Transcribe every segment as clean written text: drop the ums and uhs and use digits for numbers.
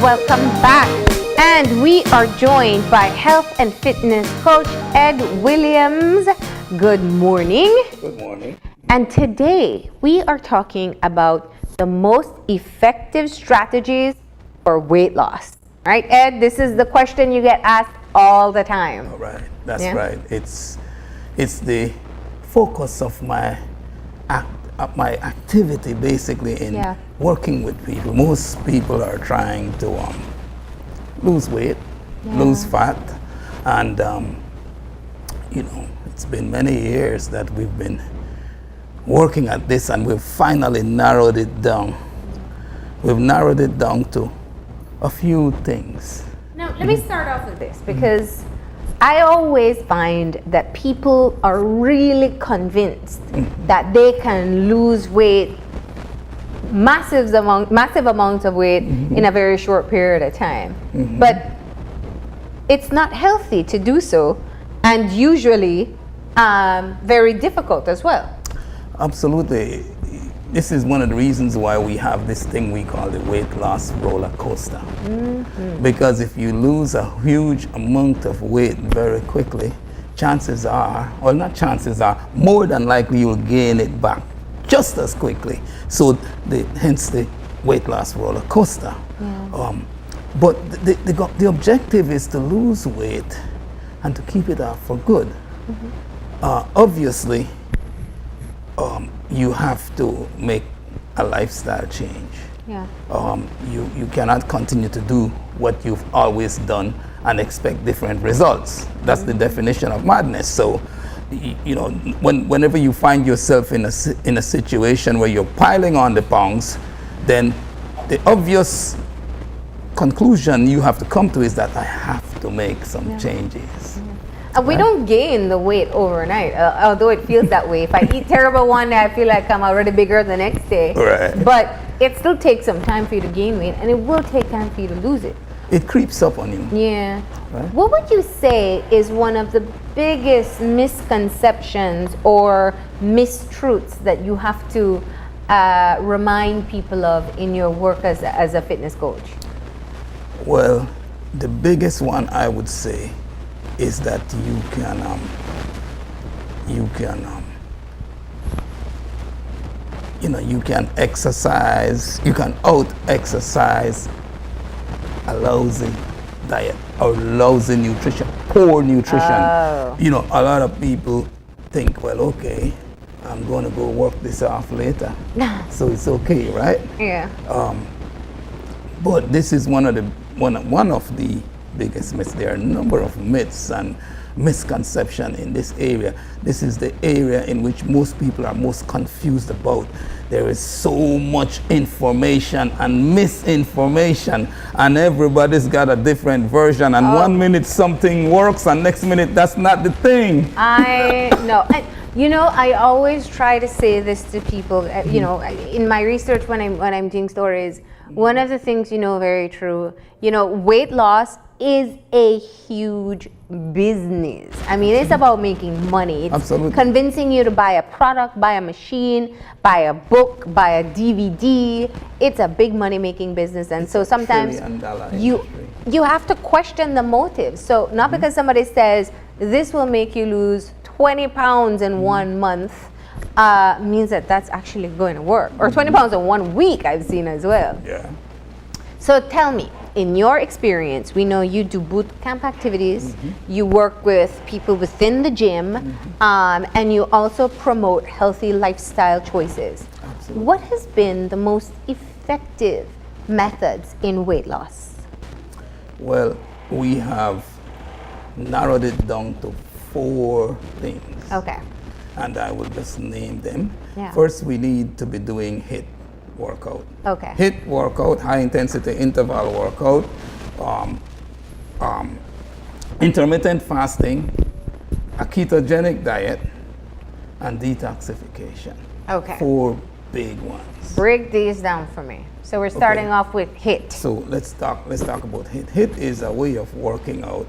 welcome back. And we are joined by health and fitness coach Ed Williams. Good morning. Good morning. And today we are talking about the most effective strategies for weight loss. Right, Ed? This is the question you get asked all the time. All right, that's right. It's the focus of my activity basically in working with people. Most people are trying to lose weight, lose fat, and it's been many years that we've been working at this, and we've finally narrowed it down. We've narrowed it down to a few things. Now, let me start off with this, because I always find that people are really convinced that they can lose weight, massive amounts of weight in a very short period of time. But it's not healthy to do so, and usually very difficult as well. Absolutely. This is one of the reasons why we have this thing we call the weight loss roller coaster. Because if you lose a huge amount of weight very quickly, chances are, or not chances are, more than likely you'll gain it back just as quickly. So hence the weight loss roller coaster. But the objective is to lose weight and to keep it off for good. Obviously, you have to make a lifestyle change. You cannot continue to do what you've always done and expect different results. That's the definition of madness. So, whenever you find yourself in a situation where you're piling on the pounds, then the obvious conclusion you have to come to is that I have to make some changes. We don't gain the weight overnight, although it feels that way. If I eat terrible one day, I feel like I'm already bigger the next day. Right. But it still takes some time for you to gain weight, and it will take time for you to lose it. It creeps up on you. Yeah. Right. What would you say is one of the biggest misconceptions or mistruths that you have to remind people of in your work as a fitness coach? Well, the biggest one I would say is that you can exercise, you can out-exercise a lousy diet or lousy nutrition, poor nutrition. A lot of people think, well, okay, I'm going to go work this off later, so it's okay, right? Yeah. But this is one of the biggest myths. There are a number of myths and misconceptions in this area. This is the area in which most people are most confused about. There is so much information and misinformation, and everybody's got a different version, and 1 minute something works and next minute that's not the thing. I know. I always try to say this to people, in my research when I'm doing stories, one of the things very true, weight loss is a huge business. I mean, it's about making money. It's Absolutely. Convincing you to buy a product, buy a machine, buy a book, buy a DVD. It's a big money making business, and so sometimes you have to question the motive. So not because somebody says this will make you lose 20 pounds in 1 month means that that's actually going to work, or 20 pounds in 1 week I've seen as well. Yeah. So tell me, in your experience, we know you do boot camp activities, you work with people within the gym, and you also promote healthy lifestyle choices. Absolutely. What has been the most effective methods in weight loss? Well, we have narrowed it down to 4 things. Okay. And I will just name them. Yeah. First, we need to be doing HIIT workout. Okay. HIIT workout, high intensity interval workout, intermittent fasting, a ketogenic diet, and detoxification. Okay. 4 big ones. Break these down for me. So we're starting off with HIIT. So let's talk about HIIT. HIIT is a way of working out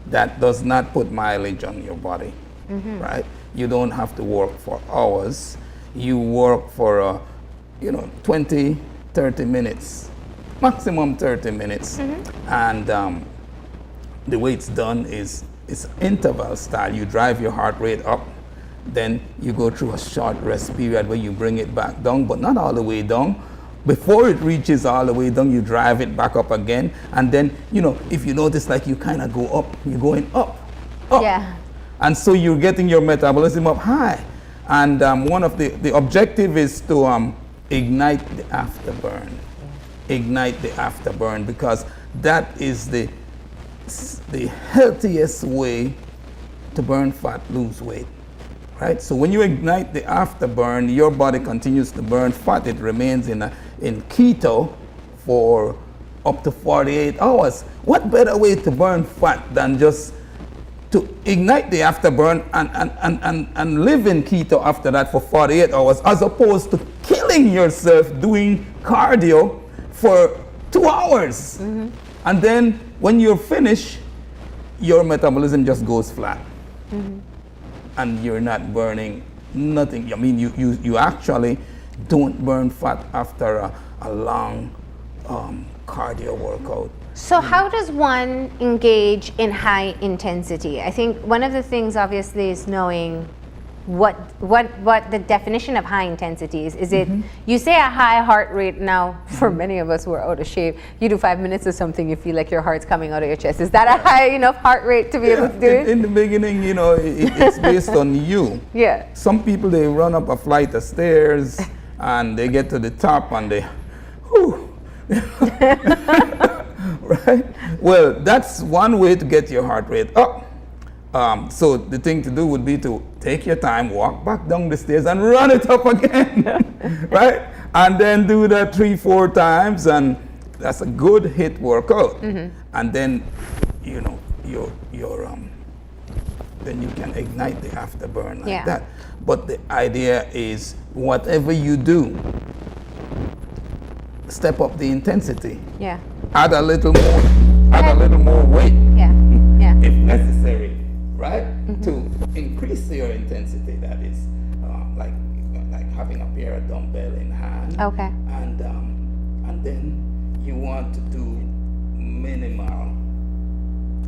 that does not put mileage on your body, right? You don't have to work for hours. You work for 20, 30 minutes maximum 30 minutes. And the way it's done is it's interval style. You drive your heart rate up, then you go through a short rest period where you bring it back down, but not all the way down. Before it reaches all the way down, you drive it back up again. And then, if you notice, like you kind of go up, you're going up. Yeah. And so you're getting your metabolism up high. And one of the objective is to ignite the afterburn. Ignite the afterburn, because that is the healthiest way to burn fat, lose weight. Right? So when you ignite the afterburn, your body continues to burn fat. It remains in keto for up to 48 hours. What better way to burn fat than just to ignite the afterburn and live in keto after that for 48 hours, as opposed to killing yourself doing cardio for 2 hours. And then when you're finished, your metabolism just goes flat. And you're not burning nothing. I mean, you actually don't burn fat after a long cardio workout. So how does one engage in high intensity? I think one of the things obviously is knowing what the definition of high intensity is. Is it, you say a high heart rate, now for many of us who are out of shape, you do 5 minutes or something, you feel like your heart's coming out of your chest. Is that a high enough heart rate to be able to do it? In the beginning, it's based on you. Yeah. Some people, they run up a flight of stairs and they get to the top and they, whew. Right? Well, that's one way to get your heart rate up. So the thing to do would be to take your time, walk back down the stairs and run it up again, right? And then do that 3-4 times, and that's a good hit workout. And then, then you can ignite the afterburn like that. But the idea is, whatever you do, step up the intensity. Yeah. Add a little more weight. Yeah. Yeah. If necessary, right? To increase your intensity, that is, like having a pair of dumbbell in hand. Okay. And then you want to do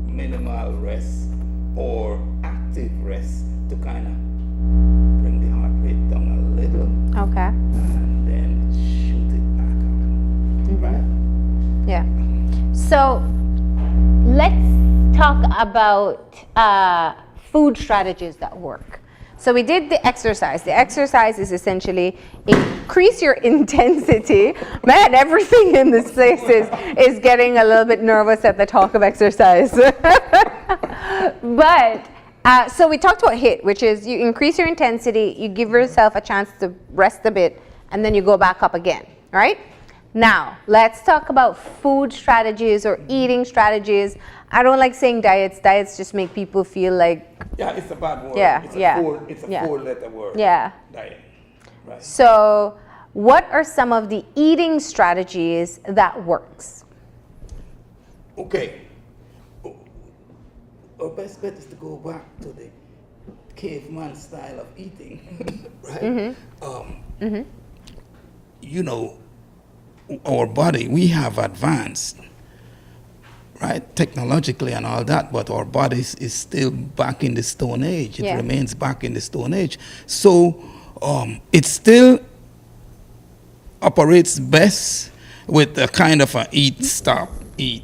minimal rest or active rest to kind of bring the heart rate down a little. Okay. And then shoot it back up. Right? Yeah. So let's talk about food strategies that work. So we did the exercise. The exercise is essentially increase your intensity. Man, everything in this place is getting a little bit nervous at the talk of exercise. But so we talked about HIIT, which is you increase your intensity, you give yourself a chance to rest a bit, and then you go back up again, right? Now, let's talk about food strategies or eating strategies. I don't like saying diets. Diets just make people feel like... Yeah, it's a bad word. Yeah, It's a four-letter word. Yeah. Diet. Right. So, what are some of the eating strategies that works? Okay. Our best bet is to go back to the caveman style of eating, right? Our body, we have advanced, right, technologically and all that, but our body is still back in the Stone Age. It remains back in the Stone Age. So it still operates best with a kind of a eat, stop, eat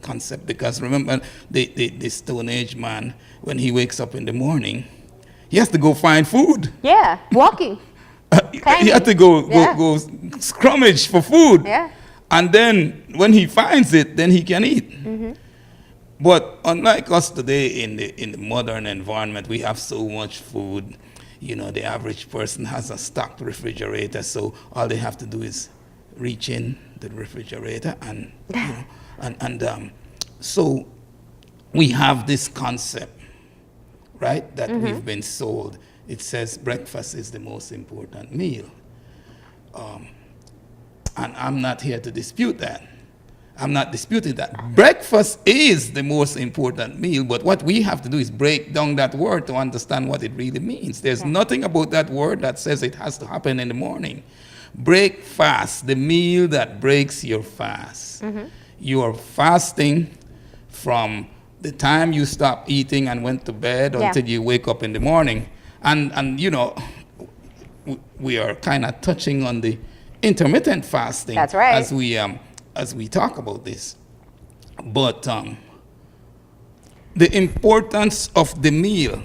concept. Because remember, the Stone Age man, when he wakes up in the morning, he has to go find food. Yeah, walking. He had to go scrummage for food. Yeah. And then when he finds it, then he can eat. But unlike us today in the modern environment, we have so much food. The average person has a stocked refrigerator, so all they have to do is reach in the refrigerator and so we have this concept, right, that we've been sold. It says breakfast is the most important meal. And I'm not here to dispute that. I'm not disputing that. Breakfast is the most important meal, but what we have to do is break down that word to understand what it really means. There's nothing about that word that says it has to happen in the morning. break fast, the meal that breaks your fast. You are fasting from the time you stop eating and went to bed until you wake up in the morning. And you know, we are kind of touching on the intermittent fasting. That's right. As we talk about this. But the importance of the meal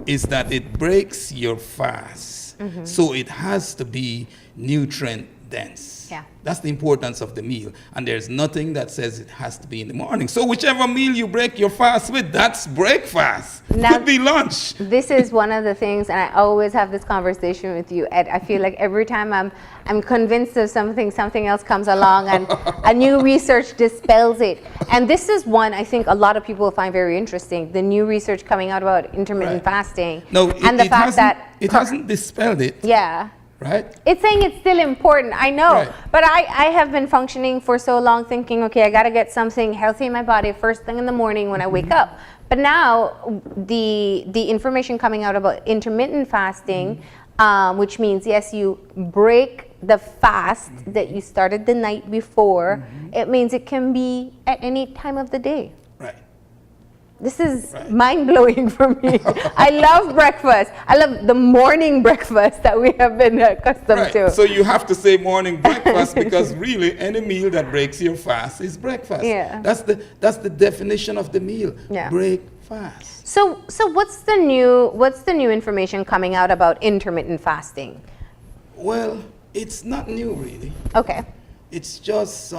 is that it breaks your fast. So it has to be nutrient dense. Yeah. That's the importance of the meal. And there's nothing that says it has to be in the morning. So whichever meal you break your fast with, that's breakfast. Now, could be lunch. This is one of the things, and I always have this conversation with you, Ed. I feel like every time I'm convinced of something else comes along and a new research dispels it. And this is one I think a lot of people find very interesting, the new research coming out about intermittent fasting. No, and the fact that it hasn't dispelled it. Yeah. Right? It's saying it's still important, I know. Right. But I have been functioning for so long thinking, okay, I got to get something healthy in my body first thing in the morning when I wake up. But now the information coming out about intermittent fasting, which means, yes, you break the fast that you started the night before. It means it can be at any time of the day. Right. This is mind-blowing for me. I love breakfast. I love the morning breakfast that we have been accustomed to. So you have to say morning breakfast because really any meal that breaks your fast is breakfast. Yeah. That's the definition of the meal. Yeah. Break fast. So what's the new information coming out about intermittent fasting? Well, it's not new really. Okay. It's just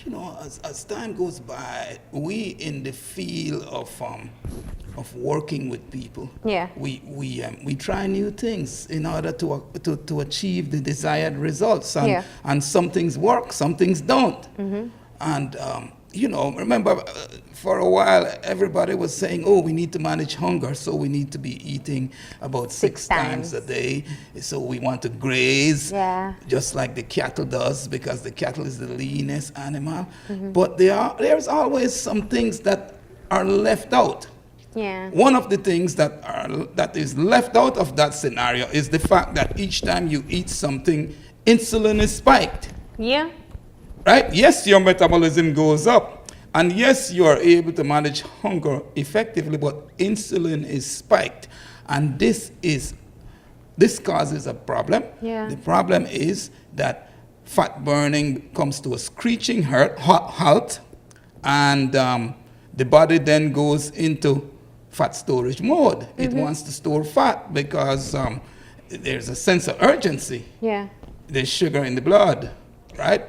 you know, as time goes by, we in the field of working with people, we try new things in order to achieve the desired results, and some things work, some things don't, and you know, remember for a while everybody was saying, oh, we need to manage hunger, so we need to be eating about six times a day. So we want to graze, just like the cattle does, because the cattle is the leanest animal. But there's always some things that are left out. Yeah. One of the things that is left out of that scenario is the fact that each time you eat something, insulin is spiked. Yeah. Right? Yes, your metabolism goes up. And yes, you are able to manage hunger effectively, but insulin is spiked. And this causes a problem. Yeah. The problem is that fat burning comes to a screeching halt, and the body then goes into fat storage mode. It wants to store fat because there's a sense of urgency. Yeah. There's sugar in the blood, right?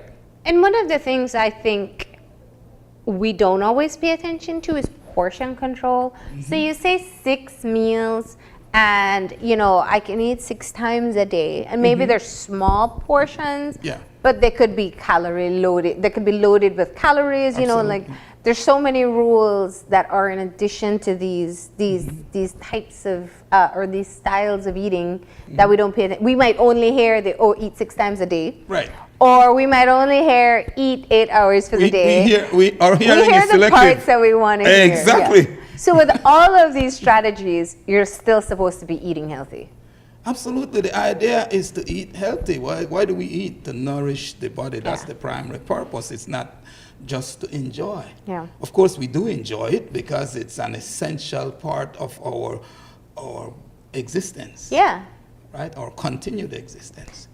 And one of the things I think we don't always pay attention to is portion control. So you say 6 meals, and you know, I can eat 6 times a day, and maybe they're small portions, but they could be calorie loaded. They could be loaded with calories. You know, like there's so many rules that are in addition to these types of or these styles of eating that we don't pay attention. We might only hear eat 6 times a day, right? Or we might only hear eat 8 hours for the day. We are hearing we hear the selective. parts that we want to hear. Exactly. Yeah. So with all of these strategies, you're still supposed to be eating healthy. Absolutely. The idea is to eat healthy. Why do we eat? To nourish the body. That's the primary purpose. It's not just to enjoy. Yeah. Of course, we do enjoy it because it's an essential part of our existence. Yeah. Right? Our continued existence.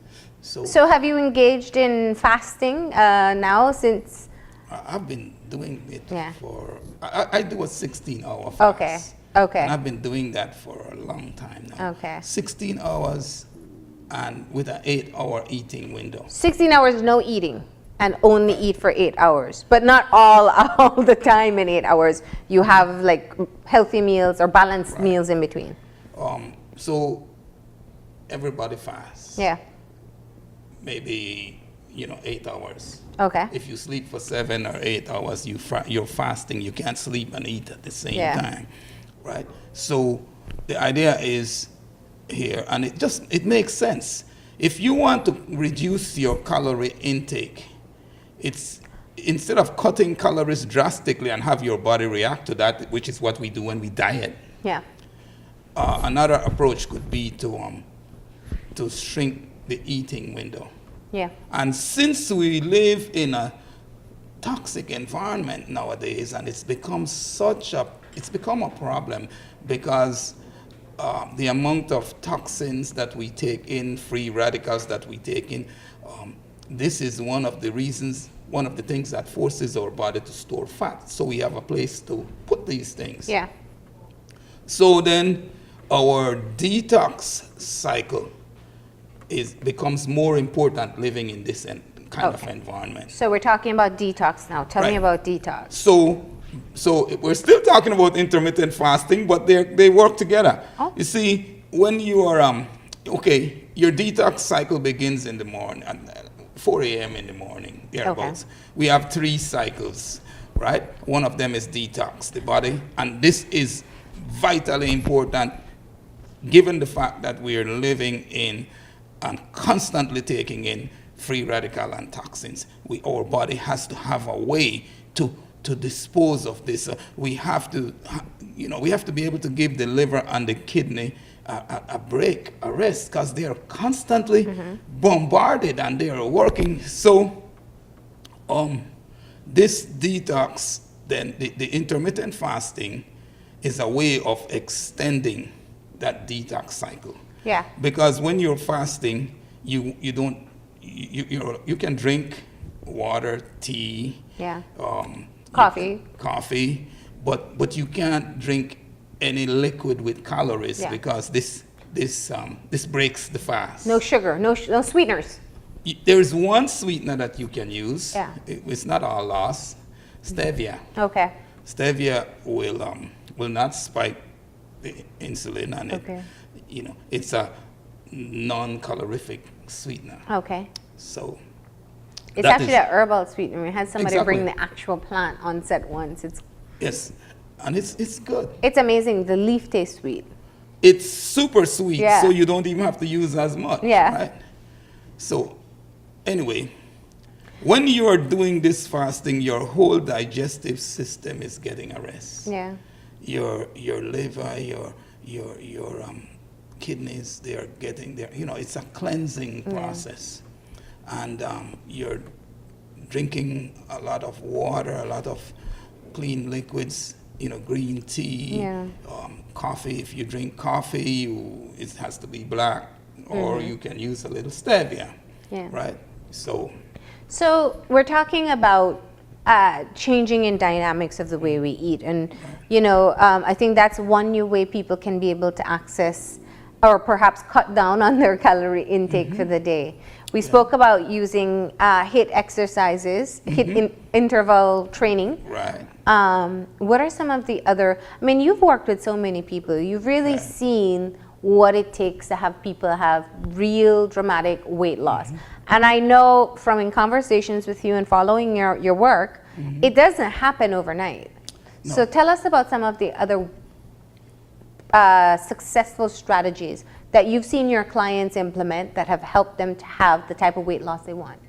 So have you engaged in fasting now since? I've been doing it for, I do a 16-hour fast. Okay. Okay. And I've been doing that for a long time now. Okay. 16 hours and with an 8-hour eating window. 16 hours no eating and only eat for 8 hours, but not all the time in 8 hours. You have like healthy meals or balanced meals in between. So everybody fasts. Yeah. Maybe, 8 hours. Okay. If you sleep for 7 or 8 hours, you're fasting. You can't sleep and eat at the same time, right? So the idea is here, and it makes sense. If you want to reduce your calorie intake, it's instead of cutting calories drastically and have your body react to that, which is what we do when we diet. Yeah. Another approach could be to shrink the eating window. Yeah. And since we live in a toxic environment nowadays, and it's become a problem because the amount of toxins that we take in, free radicals that we take in, this is one of the things that forces our body to store fat. So we have a place to put these things. Yeah. So then our detox cycle becomes more important living in this kind of environment. So we're talking about detox now. Tell me about detox. So we're still talking about intermittent fasting, but they work together. Oh. You see, when you are your detox cycle begins in the morning, at 4 a.m. in the morning, thereabouts. Okay. We have 3 cycles, right? One of them is detox the body, and this is vitally important given the fact that we are living in and constantly taking in free radical and toxins. Our body has to have a way to dispose of this. We have to be able to give the liver and the kidney a break, a rest, because they are constantly bombarded and they are working. So this detox, then the intermittent fasting is a way of extending that detox cycle. Yeah. Because when you're fasting, you can drink water, tea, coffee, but you can't drink any liquid with calories because this breaks the fast. No sugar, no sweeteners. There's one sweetener that you can use. Yeah. It's not all lost. Stevia. Okay. Stevia will not spike the insulin, and it's a non-calorific sweetener. Okay. So it's actually an herbal sweetener. We had somebody bring the actual plant on set once. Yes, and it's good. It's amazing. The leaf tastes sweet. It's super sweet, so you don't even have to use as much. Yeah. Right? So anyway, when you are doing this fasting, your whole digestive system is getting a rest. Yeah. Your liver, your kidneys, they are getting there. It's a cleansing process. And you're drinking a lot of water, a lot of clean liquids, green tea, coffee. If you drink coffee, it has to be black, or you can use a little stevia, right? So we're talking about changing in dynamics of the way we eat. And, I think that's one new way people can be able to access or perhaps cut down on their calorie intake for the day. We spoke about using HIIT exercises, HIIT interval training. Right. What are some of the other, you've worked with so many people. You've really seen what it takes to have people have real dramatic weight loss. And I know from in conversations with you and following your work, it doesn't happen overnight. No. So tell us about some of the other successful strategies that you've seen your clients implement that have helped them to have the type of weight loss they want.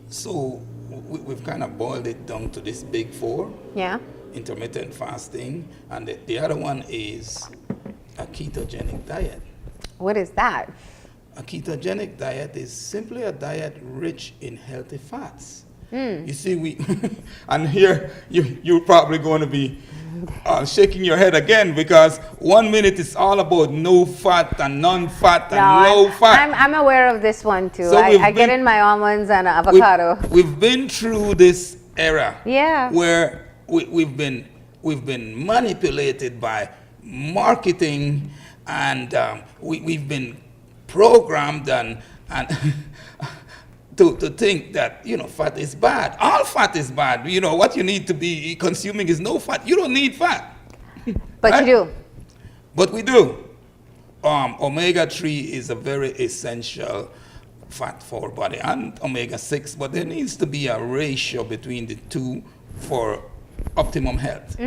So we've kind of boiled it down to this big 4. Yeah. Intermittent fasting, and the other one is a ketogenic diet. What is that? A ketogenic diet is simply a diet rich in healthy fats. You see, and here you're probably going to be shaking your head again, because 1 minute it's all about no fat and non-fat and low fat. I'm aware of this one too. So I get in my almonds and avocado. We've been through this era where we've been manipulated by marketing, and we've been programmed and to think that fat is bad. All fat is bad. What you need to be consuming is no fat. You don't need fat. But right? You do. But we do. Omega-3 is a very essential fat for our body, and omega-6, but there needs to be a ratio between the two for optimum health.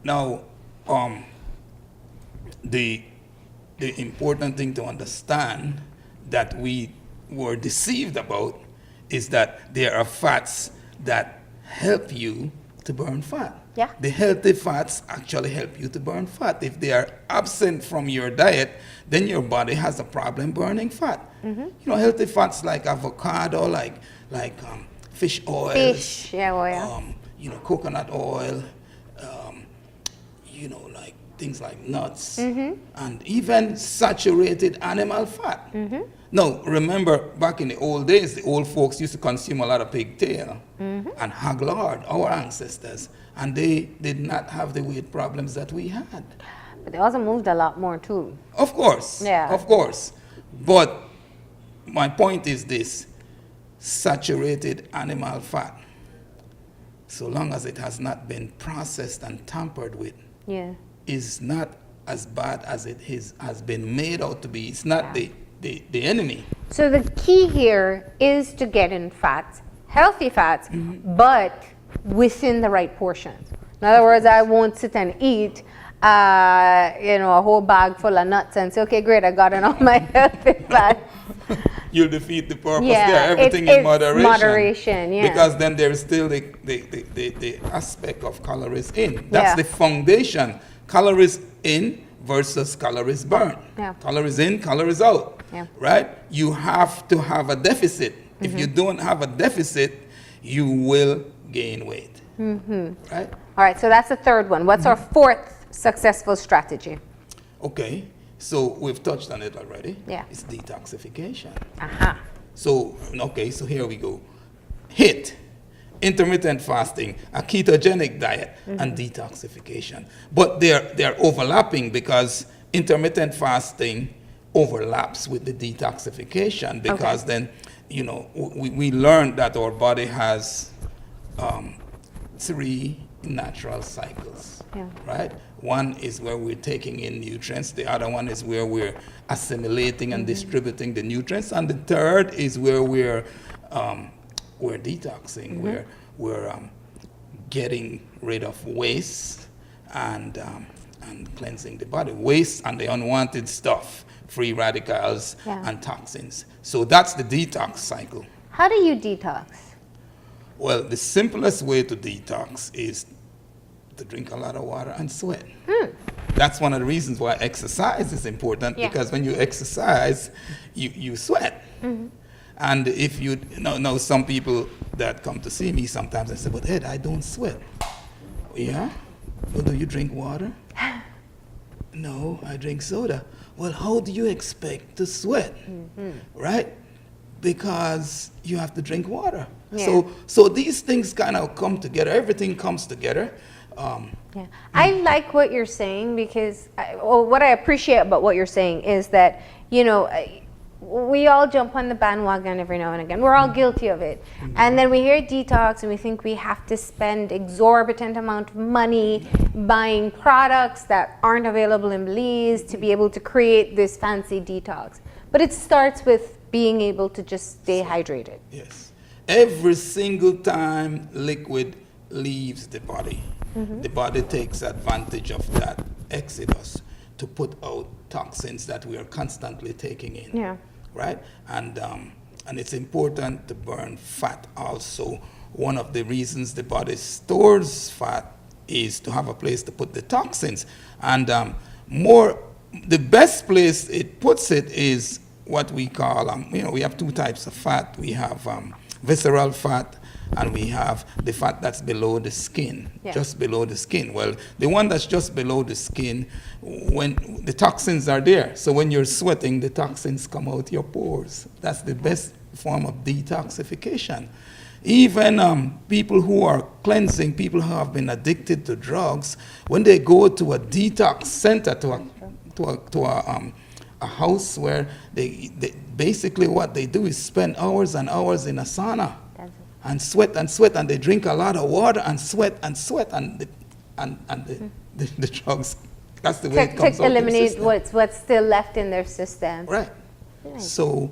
Now, the important thing to understand that we were deceived about is that there are fats that help you to burn fat. Yeah. The healthy fats actually help you to burn fat. If they are absent from your diet, then your body has a problem burning fat. You know, healthy fats like avocado, like fish oil, Fish, yeah, well, yeah. you know, coconut oil, you know, like things like nuts, and even saturated animal fat. Now, remember, back in the old days, the old folks used to consume a lot of pigtail and hog lard, our ancestors, and they did not have the weight problems that we had. But they also moved a lot more too. Of course, Yeah. of course. But my point is this: saturated animal fat, so long as it has not been processed and tampered with, Yeah. is not as bad as has been made out to be. It's not the enemy. So the key here is to get in fats, healthy fats, but within the right portions. In other words, I won't sit and eat, you know, a whole bag full of nuts and say, okay, great, I got in all my healthy fats. You'll defeat the purpose Yeah, there. Everything it's in moderation. moderation, yeah. Because then there's still the aspect of calories in. That's Yeah. the foundation. Calories in versus calories burn. Yeah. Calories in, calories out. Yeah. Right? You have to have a deficit. If you don't have a deficit, you will gain weight. Right? All right, so that's the third one. What's our fourth successful strategy? Okay. So we've touched on it already. Yeah. It's detoxification. Aha. So, okay, so here we go. HIT, intermittent fasting, a ketogenic diet, and detoxification. But they're overlapping because intermittent fasting overlaps with the detoxification because then, you know, we learned that our body has 3 natural cycles, right? One is where we're taking in nutrients. The other one is where we're assimilating and distributing the nutrients. And the third is where we're detoxing, where we're getting rid of waste and cleansing the body. Waste and the unwanted stuff, free radicals and toxins. So that's the detox cycle. How do you detox? Well, the simplest way to detox is to drink a lot of water and sweat. That's one of the reasons why exercise is important, because when you exercise, you sweat. And if you know some people that come to see me sometimes, I say, but Ed, I don't sweat. Yeah? Well, do you drink water? No, I drink soda. Well, how do you expect to sweat? Right? Because you have to drink water. So these things kind of come together. Everything comes together. I like what you're saying because what I appreciate about what you're saying is that, you know, we all jump on the bandwagon every now and again. We're all guilty of it. And then we hear detox and we think we have to spend exorbitant amount of money buying products that aren't available in Belize to be able to create this fancy detox. But it starts with being able to just stay hydrated. Yes. Every single time liquid leaves the body, the body takes advantage of that exodus to put out toxins that we are constantly taking in. Yeah. Right? And it's important to burn fat also. One of the reasons the body stores fat is to have a place to put the toxins. And the best place it puts it is what we call, you know, we have 2 types of fat. We have visceral fat, and we have the fat that's below the skin, just below the skin. Well, the one that's just below the skin, when the toxins are there, so when you're sweating, the toxins come out your pores. That's the best form of detoxification. Even people who are cleansing, people who have been addicted to drugs, when they go to a detox center, to a house where they basically what they do is spend hours and hours in a sauna and sweat, and they drink a lot of water and sweat, and the drugs, that's the way it comes out. To eliminate what's still left in their system. Right. So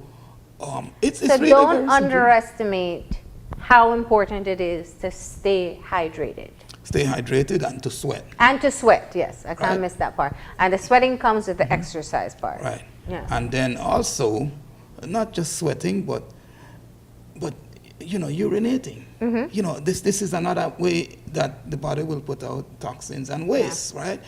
it's so really don't very underestimate how important it is to stay hydrated. Stay hydrated and to sweat. And to sweat, yes. I can't miss that part. And the sweating comes with the exercise part. Right. Yeah. And then also, not just sweating, but urinating. This is another way that the body will put out toxins and waste, right?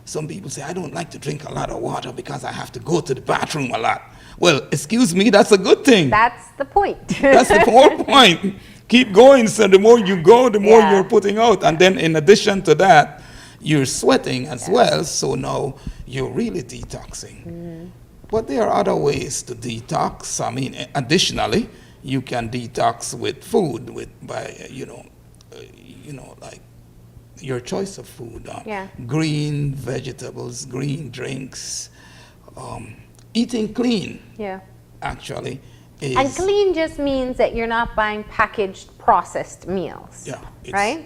Some people say, I don't like to drink a lot of water because I have to go to the bathroom a lot. Well, excuse me, that's a good thing. That's the point. That's the whole point. Keep going, so the more you go, the more you're putting out. And then in addition to that, you're sweating as well, so now you're really detoxing. But there are other ways to detox. I mean, additionally, you can detox with food, by like your choice of food. Green vegetables, green drinks, eating clean. Actually. And clean just means that you're not buying packaged, processed meals. Right?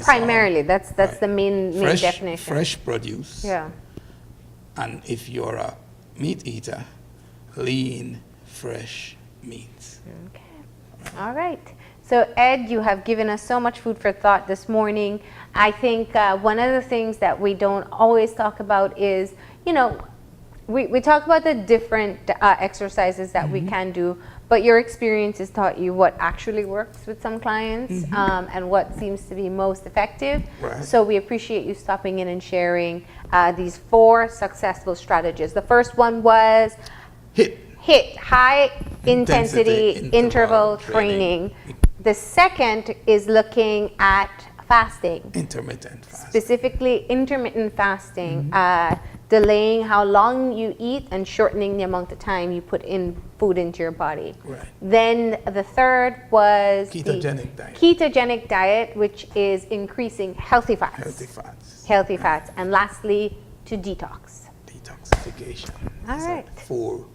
Primarily, that's the main definition. Fresh produce. And if you're a meat eater, lean, fresh meats. Okay. All right. So Ed, you have given us so much food for thought this morning. I think one of the things that we don't always talk about is, we talk about the different exercises that we can do, but your experience has taught you what actually works with some clients and what seems to be most effective. So we appreciate you stopping in and sharing these 4 successful strategies. The first one was HIIT, high intensity interval training. The second is looking at fasting. Intermittent fasting. Specifically intermittent fasting. Delaying how long you eat and shortening the amount of time you put in food into your body. Then the third was ketogenic diet, which is increasing healthy fats. And lastly, to detoxification. All right. 4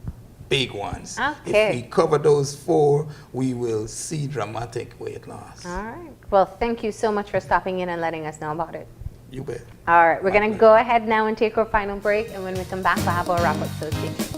big ones. If we cover those 4, we will see dramatic weight loss. All right. Well, thank you so much for stopping in and letting us know about it. You bet. All right, we're going to go ahead now and take our final break, and when we come back, we'll have our wrap-up. So stay tuned.